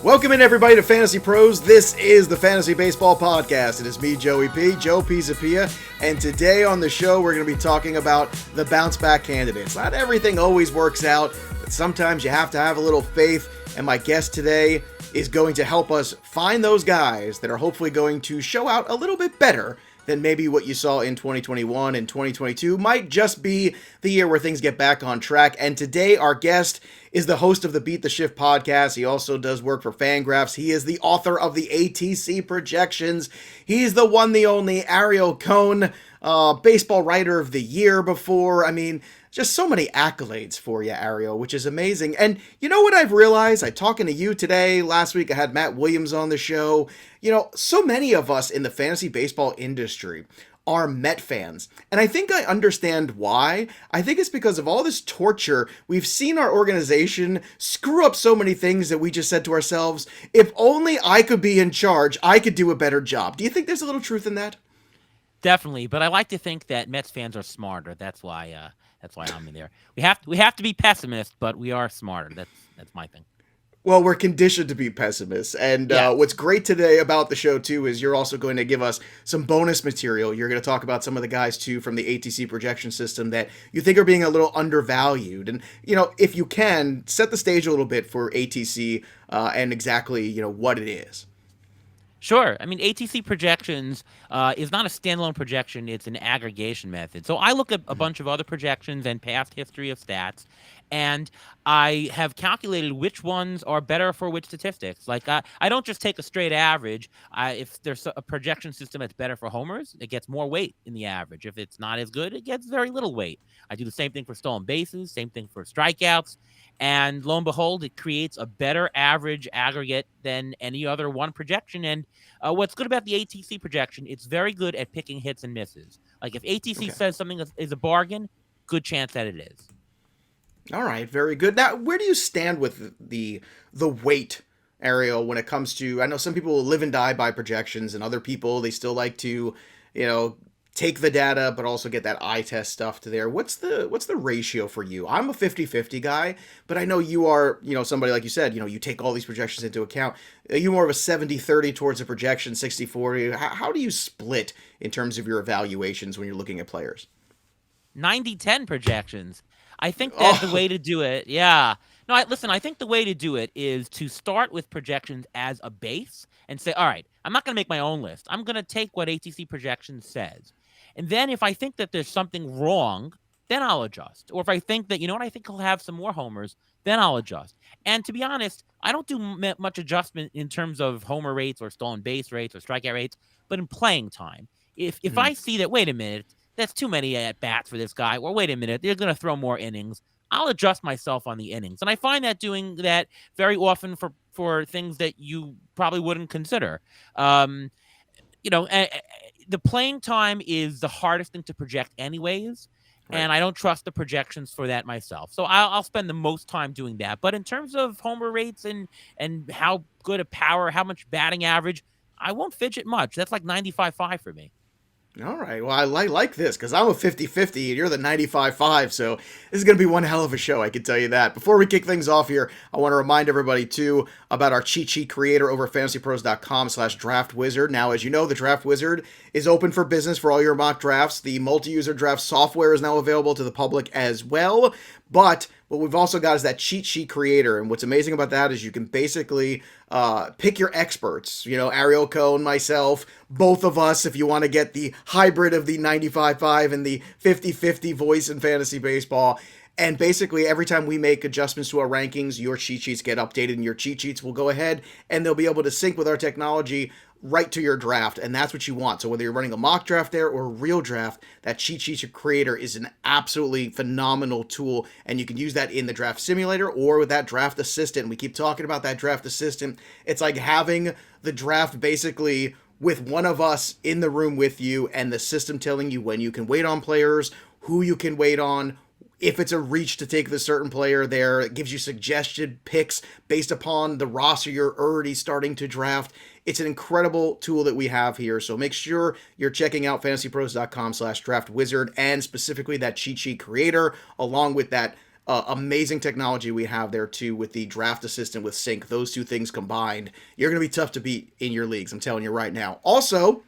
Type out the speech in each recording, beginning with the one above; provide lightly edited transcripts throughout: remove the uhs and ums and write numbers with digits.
Welcome in, everybody, to Fantasy Pros. This is the Fantasy Baseball Podcast. It is me, Joey P, Joe Pizzapia, and today on the show, we're going to be talking about the bounce-back candidates. Not everything always works out, but sometimes you have to have a little faith, and my guest today is going to help us find those guys that are hopefully going to show out a little bit better than maybe what you saw in 2021 and 2022 might just be the year where things get back on track. And today, our guest is the host of the Beat the Shift podcast. He also does work for Fangraphs. He is the author of the ATC projections. He's the one, the only Ariel Cohen, baseball writer of the year before. I mean, just so many accolades for you, Ariel, which is amazing. And you know what I've realized? I'm talking to you today. Last week I had Matt Williams on the show. You know, so many of us in the fantasy baseball industry are Met fans. And I think I understand why. I think it's because of all this torture. We've seen our organization screw up so many things that we just said to ourselves, if only I could be in charge, I could do a better job. Do you think there's a little truth in that? Definitely, but I like to think that Mets fans are smarter. That's why I'm in there. We have to be pessimists, but we are smarter. That's my thing. Well, we're conditioned to be pessimists, and what's great today about the show, too, is you're also going to give us some bonus material. You're going to talk about some of the guys, too, from the ATC projection system that you think are being a little undervalued. And, you know, if you can, set the stage a little bit for ATC and exactly, you know, what it is. Sure. I mean, ATC projections is not a standalone projection. It's an aggregation method. So I look at a bunch of other projections and past history of stats, and I have calculated which ones are better for which statistics. Like, I don't just take a straight average. If there's a projection system that's better for homers, it gets more weight in the average. If it's not as good, it gets very little weight. I do the same thing for stolen bases, same thing for strikeouts. And lo and behold, it creates a better average aggregate than any other one projection. And what's good about the ATC projection, it's very good at picking hits and misses. Like if ATC says something is a bargain, good chance that it is. All right, very good. Now, where do you stand with the weight, Ariel, when it comes to, I know some people live and die by projections, and other people, they still like to, you know, take the data, but also get that eye test stuff to there. What's the ratio for you? I'm a 50-50 guy, but I know you are, you know, somebody like you said, you know, you take all these projections into account. Are you more of a 70-30 towards a projection, 60-40? How do you split in terms of your evaluations when you're looking at players? 90-10 projections. I think that's the way to do it. Yeah. No, I think the way to do it is to start with projections as a base and say, all right, I'm not going to make my own list. I'm going to take what ATC projections says. And then if I think that there's something wrong, then I'll adjust. Or if I think that, you know what, I think he'll have some more homers, then I'll adjust. And to be honest, I don't do much adjustment in terms of homer rates or stolen base rates or strikeout rates, but in playing time. If I see that, wait a minute, that's too many at-bats for this guy, or wait a minute, they're going to throw more innings, I'll adjust myself on the innings. And I find that doing that very often for things that you probably wouldn't consider. You know, the playing time is the hardest thing to project anyways, right. And I don't trust the projections for that myself. So I'll spend the most time doing that. But in terms of homer rates and how good a power, how much batting average, I won't fidget much. That's like 95-5 for me. All right. Well, I like this because I'm a 50-50 and you're the 95-5. So this is going to be one hell of a show, I can tell you that. Before we kick things off here, I want to remind everybody, too, about our cheat sheet creator over at FantasyPros.com/draftwizard. Now, as you know, the Draft Wizard is open for business for all your mock drafts. The multi-user draft software is now available to the public as well. But what we've also got is that cheat sheet creator. And what's amazing about that is you can basically pick your experts. You know, Ariel Cohen, myself, both of us, if you want to get the hybrid of the 95-5 and the 50-50 voice in fantasy baseball. And basically, every time we make adjustments to our rankings, your cheat sheets get updated, and your cheat sheets will go ahead and they'll be able to sync with our technology right to your draft, and that's what you want. So whether you're running a mock draft there or a real draft, that cheat sheet creator is an absolutely phenomenal tool, and you can use that in the draft simulator or with that draft assistant. We keep talking about that draft assistant. It's like having the draft basically with one of us in the room with you, and the system telling you when you can wait on players, who you can wait on, if it's a reach to take the certain player there. It gives you suggested picks based upon the roster you're already starting to draft. It's an incredible tool that we have here. So make sure you're checking out FantasyPros.com/draftwizard and specifically that cheat sheet creator along with that amazing technology we have there too with the draft assistant with sync. Those two things combined, you're going to be tough to beat in your leagues. I'm telling you right now. Also,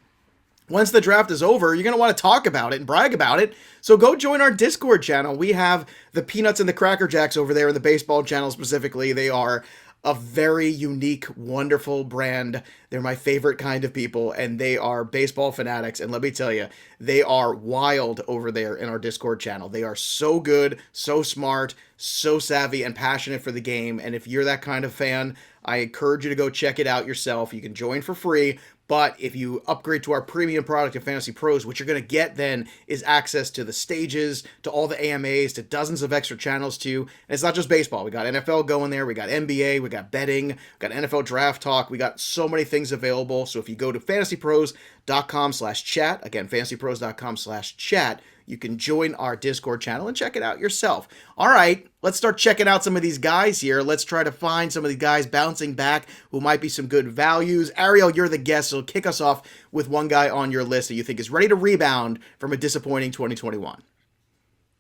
once the draft is over, you're going to want to talk about it and brag about it. So go join our Discord channel. We have the Peanuts and the Cracker Jacks over there in the baseball channel specifically. They are a very unique, wonderful brand. They're my favorite kind of people, and they are baseball fanatics. And let me tell you, they are wild over there in our Discord channel. They are so good, so smart, so savvy, and passionate for the game. And if you're that kind of fan, I encourage you to go check it out yourself. You can join for free. But if you upgrade to our premium product of Fantasy Pros, what you're going to get then is access to the stages, to all the AMAs, to dozens of extra channels too. And it's not just baseball. We got NFL going there. We got NBA. We got betting. We got NFL draft talk. We got so many things available. So if you go to fantasypros.com/chat, again, fantasypros.com/chat, you can join our Discord channel and check it out yourself. All right, let's start checking out some of these guys here. Let's try to find some of the guys bouncing back who might be some good values. Ariel, you're the guest, so kick us off with one guy on your list that you think is ready to rebound from a disappointing 2021.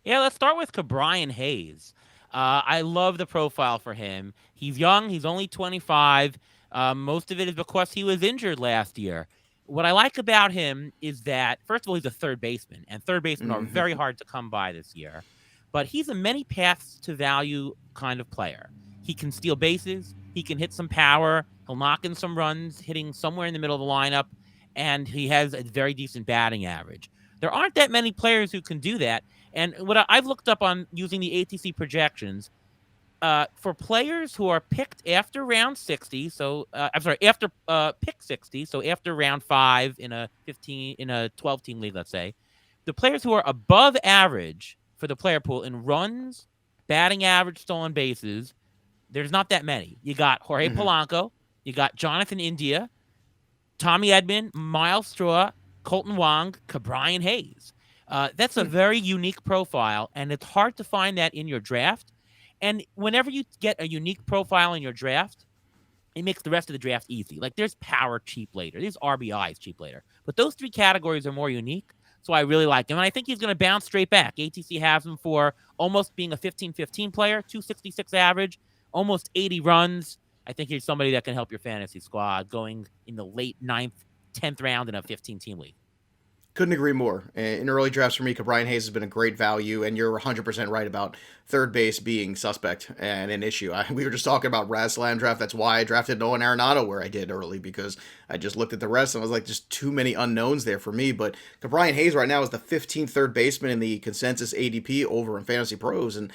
Yeah, let's start with Cabrian Hayes. I love the profile for him. He's young. He's only 25. Most of it is because he was injured last year. What I like about him is that, first of all, he's a third baseman, and third basemen are very hard to come by this year. But he's a many paths to value kind of player. He can steal bases. He can hit some power. He'll knock in some runs, hitting somewhere in the middle of the lineup, and he has a very decent batting average. There aren't that many players who can do that. And what I've looked up on using the ATC projections, for players who are picked after round 60, so I'm sorry, after pick 60, so after round 5 in a 12 team league, let's say, the players who are above average for the player pool in runs, batting average, stolen bases, there's not that many. You got Jorge Polanco, you got Jonathan India, Tommy Edman, Miles Straw, Colton Wong, Cabrian Hayes. That's a very unique profile, and it's hard to find that in your draft. And whenever you get a unique profile in your draft, it makes the rest of the draft easy. Like, there's power cheap later. There's RBIs cheap later. But those three categories are more unique, so I really like him. And I think he's going to bounce straight back. ATC has him for almost being a 15-15 player, 266 average, almost 80 runs. I think he's somebody that can help your fantasy squad going in the late 9th, 10th round in a 15-team league. Couldn't agree more. In early drafts for me, Cabrian Hayes has been a great value, and you're 100% right about third base being suspect and an issue. We were just talking about Raslam draft. That's why I drafted Nolan Arenado where I did early, because I just looked at the rest and I was like, just too many unknowns there for me. But Cabrian Hayes right now is the 15th third baseman in the consensus ADP over in Fantasy Pros, and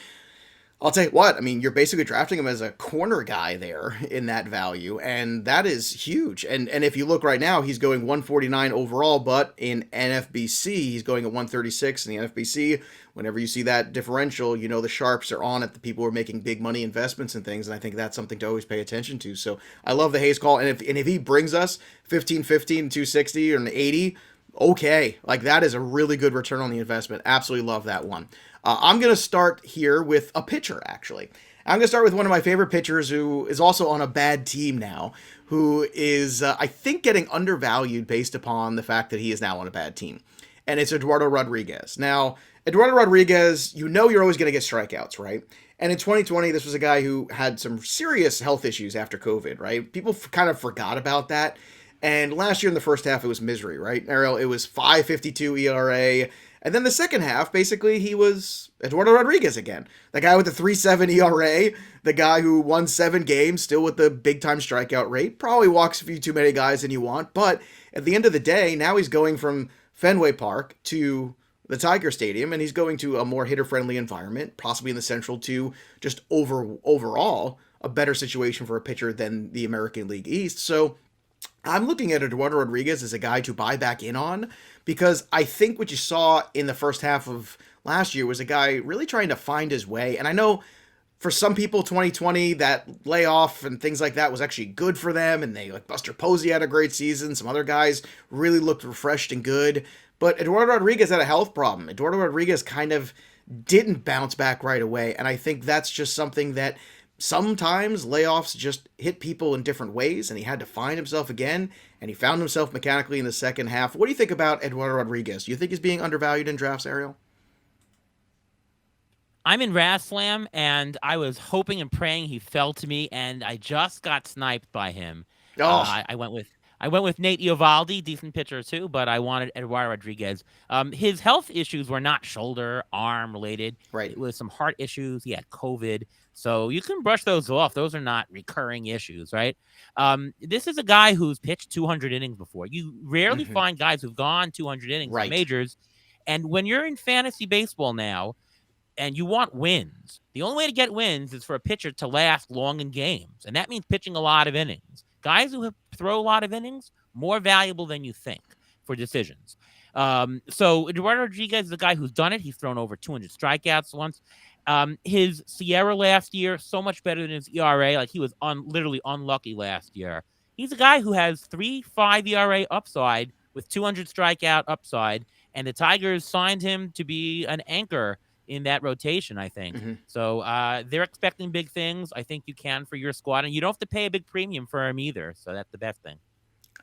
I'll tell you what, I mean, you're basically drafting him as a corner guy there in that value, and that is huge. And if you look right now, he's going 149 overall, but in NFBC, he's going at 136 in the NFBC. Whenever you see that differential, you know the sharps are on it, the people who are making big money investments and things, and I think that's something to always pay attention to. So I love the Hayes call, and if he brings us 15-15, 260, or an 80, okay, like that is a really good return on the investment. Absolutely love that one. I'm going to start here with a pitcher, actually. I'm going to start with one of my favorite pitchers who is also on a bad team now, who is, I think, getting undervalued based upon the fact that he is now on a bad team. And it's Eduardo Rodriguez. Now, Eduardo Rodriguez, you know you're always going to get strikeouts, right? And in 2020, this was a guy who had some serious health issues after COVID, right? People kind of forgot about that. And last year in the first half, it was misery, right? Ariel, it was 5.52 ERA. And then the second half, basically, he was Eduardo Rodriguez again. The guy with the 3.7 ERA, the guy who won 7 games, still with the big-time strikeout rate. Probably walks a few too many guys than you want. But at the end of the day, now he's going from Fenway Park to the Tiger Stadium, and he's going to a more hitter-friendly environment, possibly in the Central to just overall a better situation for a pitcher than the American League East. So I'm looking at Eduardo Rodriguez as a guy to buy back in on, because I think what you saw in the first half of last year was a guy really trying to find his way. And I know for some people, 2020, that layoff and things like that was actually good for them. And they, like, Buster Posey had a great season. Some other guys really looked refreshed and good. But Eduardo Rodriguez had a health problem. Eduardo Rodriguez kind of didn't bounce back right away. And I think that's just something that sometimes layoffs just hit people in different ways, and he had to find himself again, and he found himself mechanically in the second half. What do you think about Eduardo Rodriguez? Do you think he's being undervalued in drafts, Ariel? I'm in Raslam, and I was hoping and praying he fell to me, and I just got sniped by him. Oh, I went with Nate Eovaldi, decent pitcher too, but I wanted Eduardo Rodriguez. His health issues were not shoulder, arm related. right. It was some heart issues. He had COVID, so you can brush those off. Those are not recurring issues, right? This is a guy who's pitched 200 innings before. You rarely Hmm. find guys who've gone 200 innings in the Right. majors, and when you're in fantasy baseball now and you want wins. The only way to get wins is for a pitcher to last long in games, and that means pitching a lot of innings. Guys who throw a lot of innings, more valuable than you think for decisions. So Eduardo Rodriguez is a guy who's done it. He's thrown over 200 strikeouts once. His Sierra last year, so much better than his ERA. Like he was literally unlucky last year. He's a guy who has 3.5 ERA upside with 200 strikeout upside, and the Tigers signed him to be an anchor in that rotation, I think. Hmm. So they're expecting big things. I think you can for your squad, and you don't have to pay a big premium for him either. So that's the best thing.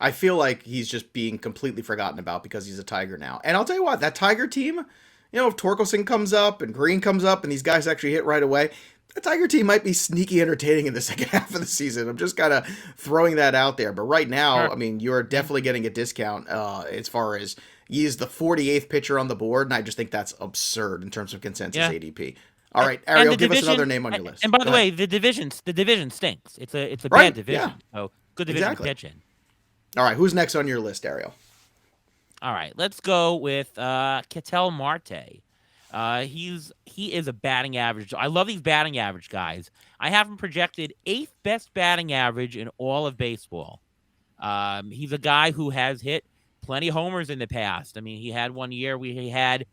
I feel like he's just being completely forgotten about because he's a Tiger now. And I'll tell you what, that Tiger team, if Torkelson comes up and Green comes up and these guys actually hit right away, the Tiger team might be sneaky entertaining in the second half of the season. I'm just kind of throwing that out there. But right now, Sure. I mean, you're definitely getting a discount as far as he's the 48th pitcher on the board, and I just think that's absurd in terms of consensus Yeah. ADP. All right, And Ariel, the give us another division, name on your list. and by Go the ahead. way, the division stinks. It's a bad Right? Yeah, division. So good division to exactly. pitch in. All right, who's next on your list, Ariel? All right, let's go with Ketel Marte. He is a batting average. I love these batting average guys. I have him projected eighth best batting average in all of baseball. He's a guy who has hit plenty of homers in the past. I mean, he had one year where he had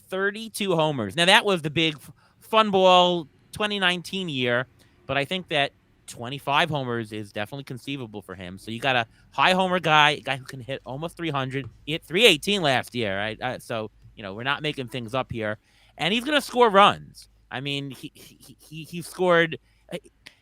32 homers. Now that was the big fun ball 2019 year, but I think that 25 homers is definitely conceivable for him. So you got a high homer guy, a guy who can hit almost 300. He hit 318 last year, right? So we're not making things up here, and he's gonna score runs. I mean, he scored.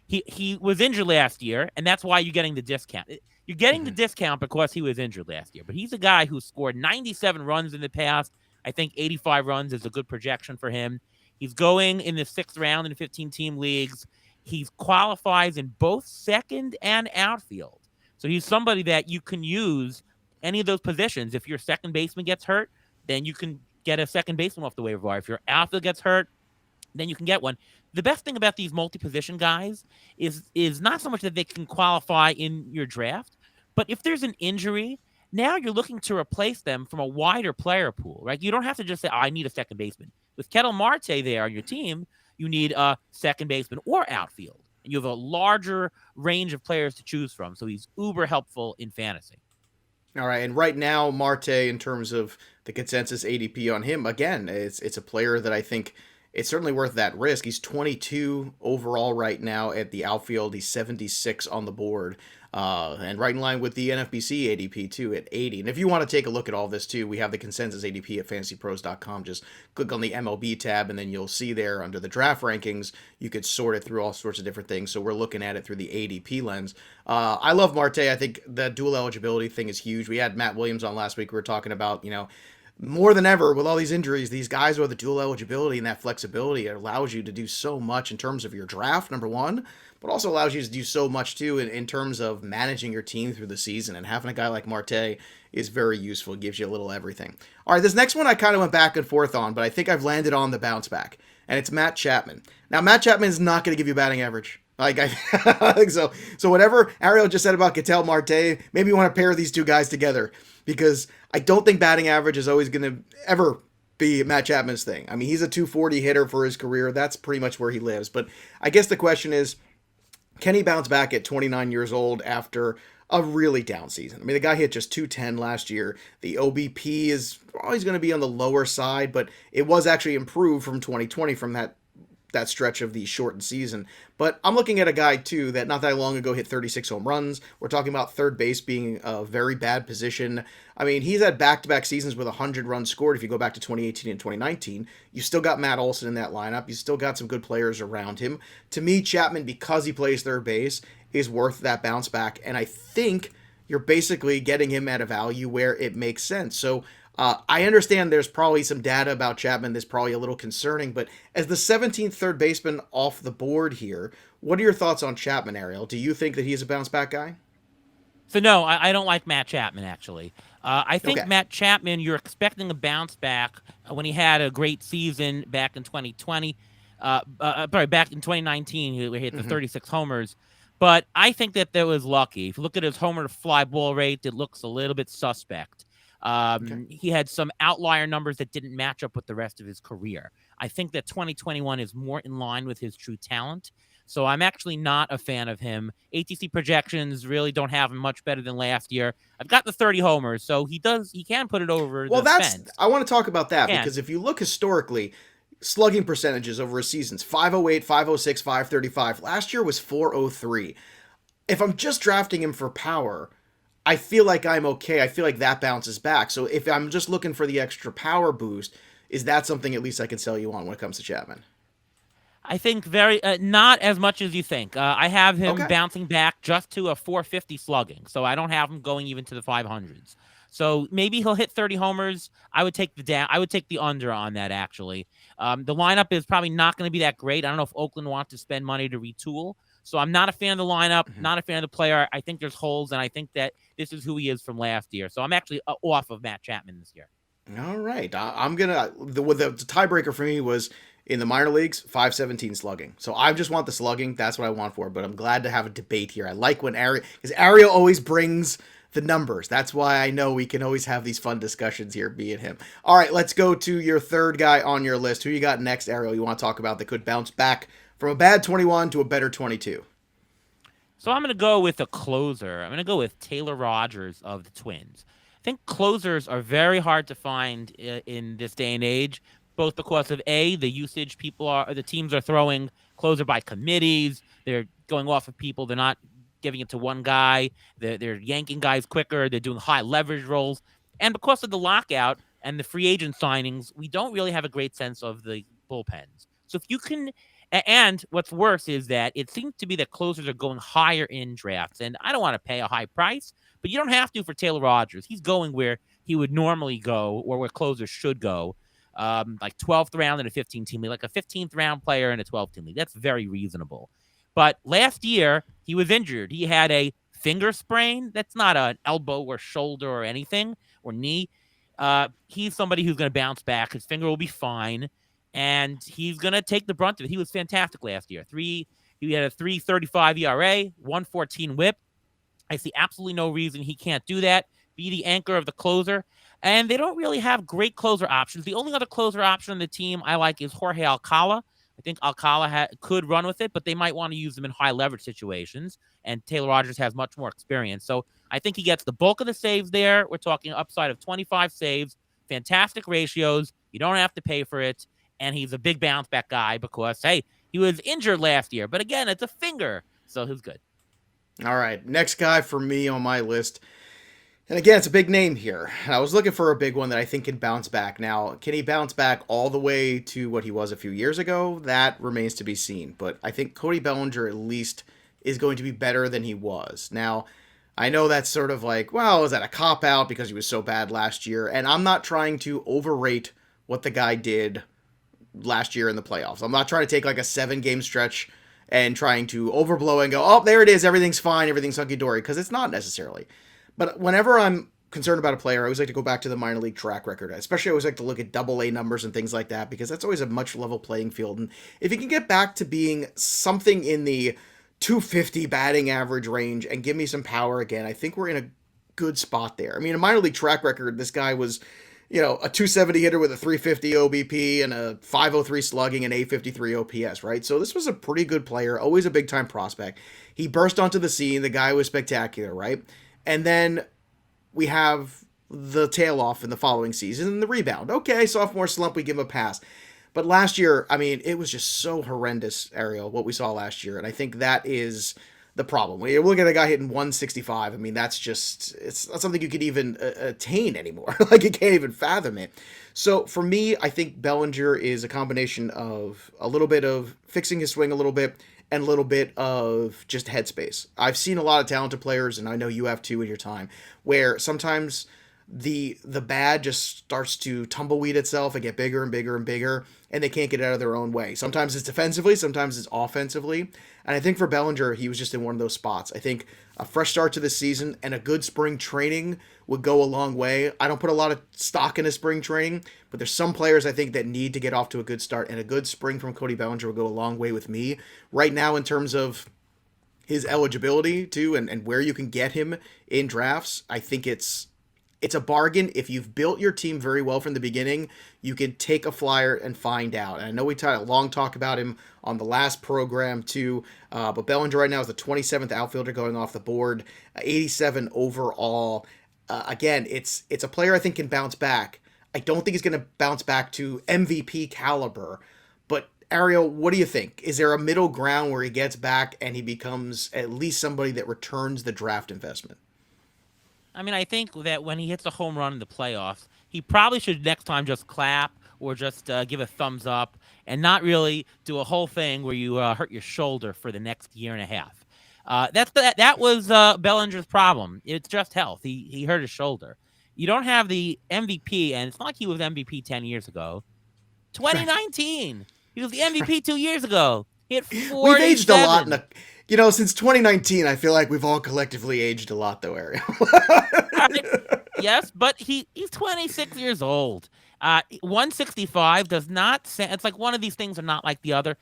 He was injured last year, and that's why you're getting the discount. You're getting the Hmm. discount because he was injured last year, but he's a guy who scored 97 runs in the past. I think 85 runs is a good projection for him. He's going in the sixth round in 15 team leagues. He qualifies in both second and outfield. So he's somebody that you can use any of those positions. If your second baseman gets hurt, then you can get a second baseman off the waiver wire. If your outfield gets hurt, then you can get one. The best thing about these multi-position guys is not so much that they can qualify in your draft, but if there's an injury, now you're looking to replace them from a wider player pool, right? You don't have to just say, oh, I need a second baseman. With Ketel Marte there on your team, you need a second baseman or outfield. And you have a larger range of players to choose from. So he's uber helpful in fantasy. All right, and right now, Marte, in terms of the consensus ADP on him, again, it's a player that I think it's certainly worth that risk. He's 22 overall right now at the outfield. He's 76 on the board, and right in line with the NFBC ADP too at 80. And if you want to take a look at all this too, we have the consensus ADP at FantasyPros.com. Just click on the MLB tab, and then you'll see there under the draft rankings, you could sort it through all sorts of different things. So we're looking at it through the ADP lens. I love Marte. I think the dual eligibility thing is huge. We had Matt Williams on last week. We were talking about, more than ever with all these injuries, these guys with the dual eligibility and that flexibility, it allows you to do so much in terms of your draft, number one, but also allows you to do so much too in terms of managing your team through the season. And having a guy like Marte is very useful. It gives you a little everything. All right, this next one I kind of went back and forth on, but I think I've landed on the bounce back, and it's Matt Chapman. Now, Matt Chapman is not going to give you batting average. Like I think so. So whatever Ariel just said about Ketel Marte, maybe you want to pair these two guys together, because I don't think batting average is always going to ever be Matt Chapman's thing. I mean, he's a 240 hitter for his career. That's pretty much where he lives. But I guess the question is, can he bounce back at 29 years old after a really down season? I mean, the guy hit just 210 last year. The OBP is always going to be on the lower side, but it was actually improved from 2020 from that stretch of the shortened season. But I'm looking at a guy, too, that not that long ago hit 36 home runs. We're talking about third base being a very bad position. I mean, he's had back-to-back seasons with 100 runs scored. If you go back to 2018 and 2019, you still got Matt Olson in that lineup. You still got some good players around him. To me, Chapman, because he plays third base, is worth that bounce back. And I think you're basically getting him at a value where it makes sense. So I understand there's probably some data about Chapman that's probably a little concerning, but as the 17th third baseman off the board here, what are your thoughts on Chapman, Ariel? Do you think that he's a bounce back guy? So no, I don't like Matt Chapman actually. I think Okay. Matt Chapman, you're expecting a bounce back when he had a great season back in 2020. Sorry, back in 2019, he hit the Hmm. 36 homers. But I think that was lucky. If you look at his homer to fly ball rate, it looks a little bit suspect. Okay. He had some outlier numbers that didn't match up with the rest of his career. I think that 2021 is more in line with his true talent. So I'm actually not a fan of him. ATC projections really don't have him much better than last year. I've got the 30 homers, so he can put it over Well, the fence. I want to talk about that Can. because if you look historically, slugging percentages over a season's 508, 506, 535. Last year was 403. If I'm just drafting him for power, I feel like I'm okay. I feel like that bounces back. So if I'm just looking for the extra power boost, is that something at least I can sell you on when it comes to Chapman? I think very not as much as you think. I have him Okay. bouncing back just to a 450 slugging, so I don't have him going even to the 500s. So maybe he'll hit 30 homers. I would take the down. I would take the under on that actually. The lineup is probably not going to be that great. I don't know if Oakland wants to spend money to retool. So I'm not a fan of the lineup, Mhm. not a fan of the player. I think there's holes, and I think that this is who he is from last year. So I'm actually off of Matt Chapman this year. All right. I'm gonna the tiebreaker for me was in the minor leagues 517 slugging. So I just want the slugging. That's what I want for it. But I'm glad to have a debate here. I like when Ariel because Ariel always brings the numbers. That's why I know we can always have these fun discussions here, me and him. All right, let's go to your third guy on your list. Who you got next, Ariel? You want to talk about that could bounce back from a bad 21 to a better 22? So I'm going to go with a closer. I'm going to go with Taylor Rogers of the Twins. I think closers are very hard to find in this day and age, both because of the usage the teams are throwing closer by committees. They're going off of people. They're not giving it to one guy. They're yanking guys quicker. They're doing high leverage roles. And because of the lockout and the free agent signings, we don't really have a great sense of the bullpens. So if you can and what's worse is that it seems to be that closers are going higher in drafts. And I don't want to pay a high price, but you don't have to for Taylor Rogers. He's going where he would normally go or where closers should go, like 12th round in a 15-team league, like a 15th round player in a 12-team league. That's very reasonable. But last year, he was injured. He had a finger sprain. That's not an elbow or shoulder or anything or knee. He's somebody who's going to bounce back. His finger will be fine and he's gonna take the brunt of it. He was fantastic last year. He had a 3.35 ERA, 114 WHIP. I see absolutely no reason he can't do that. Be the anchor of the closer. And they don't really have great closer options. The only other closer option on the team I like is Jorge Alcala. I think Alcala could run with it, but they might want to use him in high leverage situations. And Taylor Rogers has much more experience. So I think he gets the bulk of the saves there. We're talking upside of 25 saves, fantastic ratios. You don't have to pay for it. And he's a big bounce back guy because, hey, he was injured last year. But again, it's a finger. So he's good. All right, next guy for me on my list. And again, it's a big name here. And I was looking for a big one that I think can bounce back. Now, can he bounce back all the way to what he was a few years ago? That remains to be seen. But I think Cody Bellinger at least is going to be better than he was. Now, I know that's sort of like, well, is that a cop out because he was so bad last year? And I'm not trying to overrate what the guy did last year in the playoffs. I'm not trying to take like a 7 game stretch and trying to overblow and go, oh, there it is, everything's fine, everything's hunky dory, because it's not necessarily. But whenever I'm concerned about a player, I always like to go back to the minor league track record. Especially, I always like to look at double A numbers and things like that because that's always a much level playing field. And if you can get back to being something in the 250 batting average range and give me some power again, I think we're in a good spot there. I mean, a minor league track record, this guy was, a 270 hitter with a 350 OBP and a 503 slugging and 853 OPS, right? So this was a pretty good player, always a big time prospect. He burst onto the scene. The guy was spectacular, right? And then we have the tail off in the following season and the rebound. Okay, sophomore slump, we give him a pass. But last year, I mean, it was just so horrendous, Ariel, what we saw last year. And I think that is the problem. When you look at a guy hitting 165, I mean, it's not something you could even attain anymore. Like, you can't even fathom it. So for me, I think Bellinger is a combination of a little bit of fixing his swing a little bit and a little bit of just headspace. I've seen a lot of talented players, and I know you have too in your time, where sometimes the bad just starts to tumbleweed itself and get bigger and bigger and bigger, and they can't get out of their own way. Sometimes it's defensively, sometimes it's offensively. And I think for Bellinger, he was just in one of those spots. I think a fresh start to the season and a good spring training would go a long way. I don't put a lot of stock in a spring training, but there's some players I think that need to get off to a good start, and a good spring from Cody Bellinger will go a long way with me. Right now, in terms of his eligibility too, and where you can get him in drafts, I think it's a bargain. If you've built your team very well from the beginning, you can take a flyer and find out. And I know we had a long talk about him on the last program too, but Bellinger right now is the 27th outfielder going off the board, 87 overall. Again, it's a player I think can bounce back. I don't think he's going to bounce back to MVP caliber, but Ariel, what do you think? Is there a middle ground where he gets back and he becomes at least somebody that returns the draft investment? I mean, I think that when he hits a home run in the playoffs, he probably should next time just clap or just give a thumbs up and not really do a whole thing where you hurt your shoulder for the next year and a half. That was Bellinger's problem. It's just health. He hurt his shoulder. You don't have the MVP, and it's not like he was MVP 10 years ago. Right. 2019, he was the MVP 2 years ago. He hit We've aged a lot 47. since 2019. I feel like we've all collectively aged a lot, though, Ariel. Yes, but he's 26 years old. 165 does not sound, it's like one of these things are not like the other.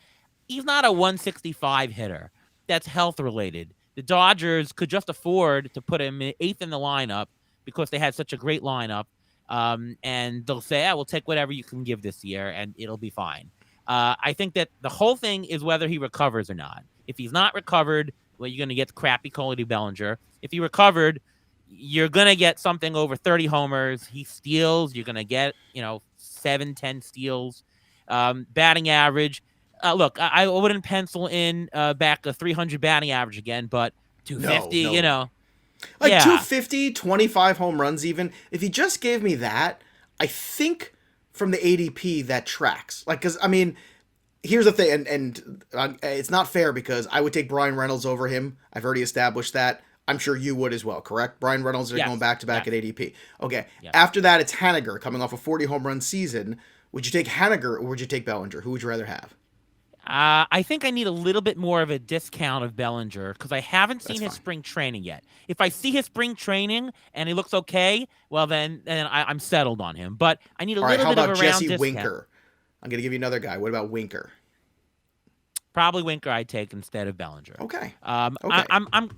He's not a 165 hitter. That's health related. The Dodgers could just afford to put him eighth in the lineup because they had such a great lineup. And they'll say, we'll take whatever you can give this year and it'll be fine. I think that the whole thing is whether he recovers or not. If he's not recovered, well, you're going to get crappy Cody Bellinger. If he recovered, you're going to get something over 30 homers. He steals. You're going to get, 7, 10 steals. Batting average. Look, I wouldn't pencil in back a 300 batting average again, but No, 250, no. Like yeah. 250, 25 home runs, even. If he just gave me that, I think from the ADP that tracks. Like, because, I mean, here's the thing, and it's not fair because I would take Brian Reynolds over him. I've already established that. I'm sure you would as well, correct? Brian Reynolds are going Yes. back to back Yes. at ADP. Okay. Yes. After that, it's Haniger coming off a 40 home run season. Would you take Haniger or would you take Bellinger? Who would you rather have? I think I need a little bit more of a discount of Bellinger because I haven't That's seen his fine. spring training yet. If I see his spring training and he looks okay, well then I'm settled on him. But I need a All right. little How bit of about a round Jesse discount. Winker? I'm going to give you another guy. What about Winker? Probably Winker I'd take instead of Bellinger. Okay. I, Okay. I'm,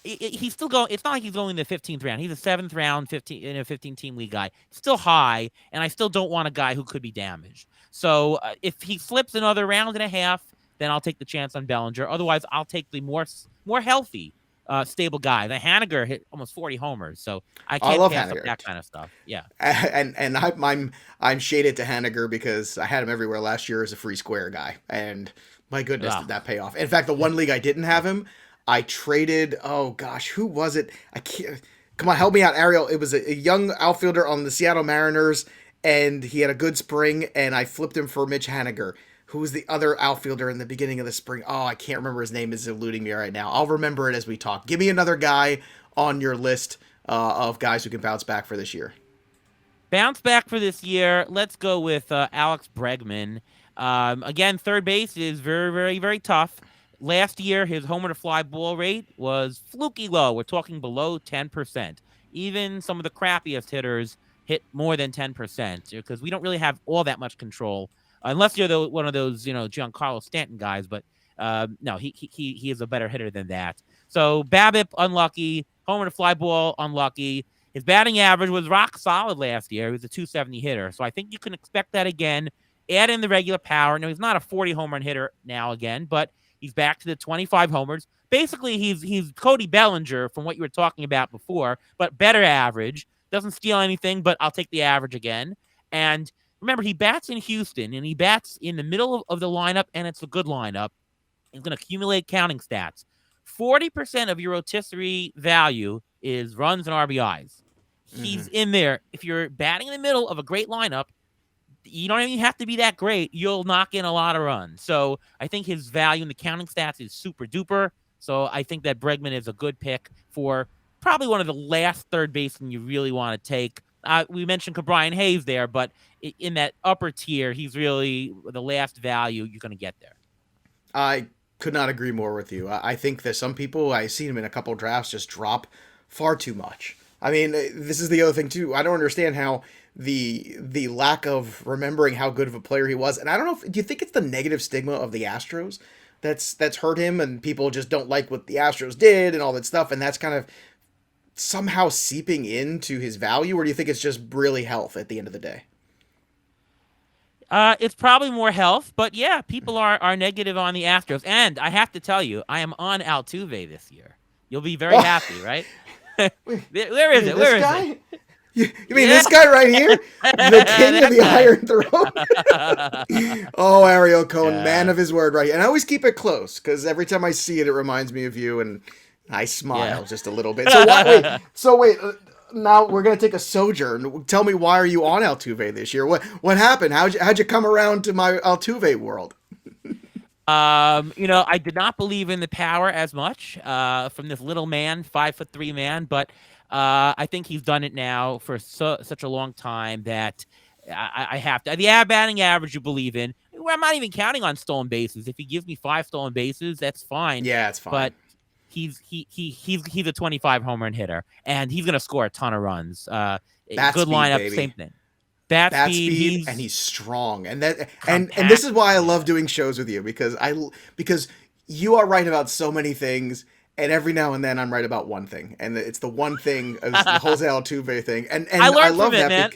he's still going. It's not like he's going in the 15th round. He's a 7th round, 15 in a 15 team league guy. Still high, and I still don't want a guy who could be damaged. So if he slips another round and a half, then I'll take the chance on Bellinger. Otherwise, I'll take the more healthy, stable guy. The Haniger hit almost 40 homers, so I I can't love pass up Haniger. that kind of stuff. Yeah. And I'm shaded to Haniger because I had him everywhere last year as a free square guy, and my goodness, did Ugh. that pay off? In fact, the one league I didn't have him, I traded. Oh gosh, who was it? I can't. Come on, help me out, Ariel. It was a young outfielder on the Seattle Mariners, and he had a good spring, and I flipped him for Mitch Haniger, who was the other outfielder in the beginning of the spring. Oh, I can't remember his name. Is eluding me right now. I'll remember it as we talk. Give me another guy on your list of guys who can bounce back for this year. Bounce back for this year. Let's go with Alex Bregman. Again, third base is very, very, very tough. Last year, his homer to fly ball rate was fluky low. We're talking below 10%. Even some of the crappiest hitters hit more than 10% because we don't really have all that much control, unless you're one of those, Giancarlo Stanton guys. But no, he is a better hitter than that. So BABIP unlucky, homer to fly ball unlucky. His batting average was rock solid last year. He was a 270 hitter. So I think you can expect that again. Add in the regular power. No, he's not a 40 home run hitter now again, but he's back to the 25 homers. Basically, he's Cody Bellinger from what you were talking about before, but better average. Doesn't steal anything, but I'll take the average again. And remember, he bats in Houston, and he bats in the middle of the lineup, and it's a good lineup. He's going to accumulate counting stats. 40% of your rotisserie value is runs and RBIs. Mm-hmm. He's in there. If you're batting in the middle of a great lineup, you don't even have to be that great. You'll knock in a lot of runs. So I think his value in the counting stats is super duper. So I think that Bregman is a good pick for probably one of the last third basemen you really want to take. We mentioned Brian Hayes there, but in that upper tier, he's really the last value you're going to get there. I could not agree more with you. I think that some people, I've seen them in a couple drafts, just drop far too much. I mean, this is the other thing too. I don't understand how the lack of remembering how good of a player he was, and I don't know. Do you think it's the negative stigma of the Astros that's hurt him, and people just don't like what the Astros did and all that stuff, and that's kind of somehow seeping into his value, or do you think it's just really health at the end of the day? It's probably more health, but yeah, people are negative on the Astros. And I have to tell you, I am on Altuve this year. You'll be very Oh, happy, right? Where is it? this Where is it? guy? You mean this guy right here? The king of That the guy. Iron Throne? Oh, Ariel Cohen, man Yeah. of his word right here. And I always keep it close because every time I see it, it reminds me of you, and I Yeah. smile just a little bit. So wait, now we're gonna take a sojourn. Tell me, why are you on Altuve this year? What happened? How'd you come around to my Altuve world? I did not believe in the power as much from this little man, 5'3" man, but I think he's done it now for such a long time that I have to. The batting average you believe in. Well, I'm not even counting on stolen bases. If he gives me 5 stolen bases, that's fine. Yeah, it's fine. But he's a 25 home run hitter, and he's gonna score a ton of runs. Bat Good speed, lineup, same baby. thing. Bat Bat speed, speed, and he's he's strong, and this compact. is why I love Yeah, doing shows with you, because you are right about so many things, and every now and then I'm right about one thing, and it's the one thing is the Jose Altuve thing, and I I learned from love it, that. man.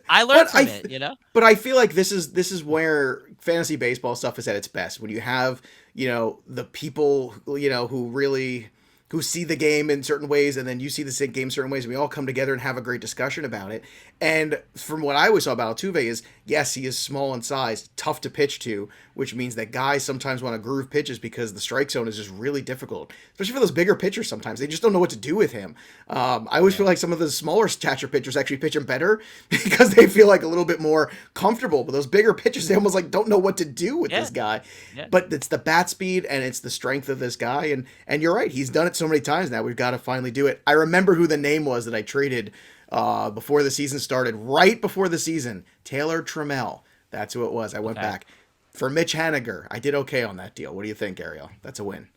I But learned from it. but I feel like this is where fantasy baseball stuff is at its best, when you have the people who really who see the game in certain ways, and then you see the game certain ways, and we all come together and have a great discussion about it. And from what I always saw about Altuve is, yes, he is small in size, tough to pitch to, which means that guys sometimes want to groove pitches because the strike zone is just really difficult, especially for those bigger pitchers. Sometimes they just don't know what to do with him. I always Yeah. feel like some of the smaller stature pitchers actually pitch him better because they feel like a little bit more comfortable. But those bigger pitchers, they almost like don't know what to do with Yeah. this guy. Yeah. But it's the bat speed and it's the strength of this guy. And you're right, he's done it so many times now. We've got to finally do it. I remember who the name was that I traded before the season started, right before the season. Taylor Trammell. That's who it was. I went Okay. back. For Mitch Haniger, I did okay on that deal. What do you think, Ariel? That's a win.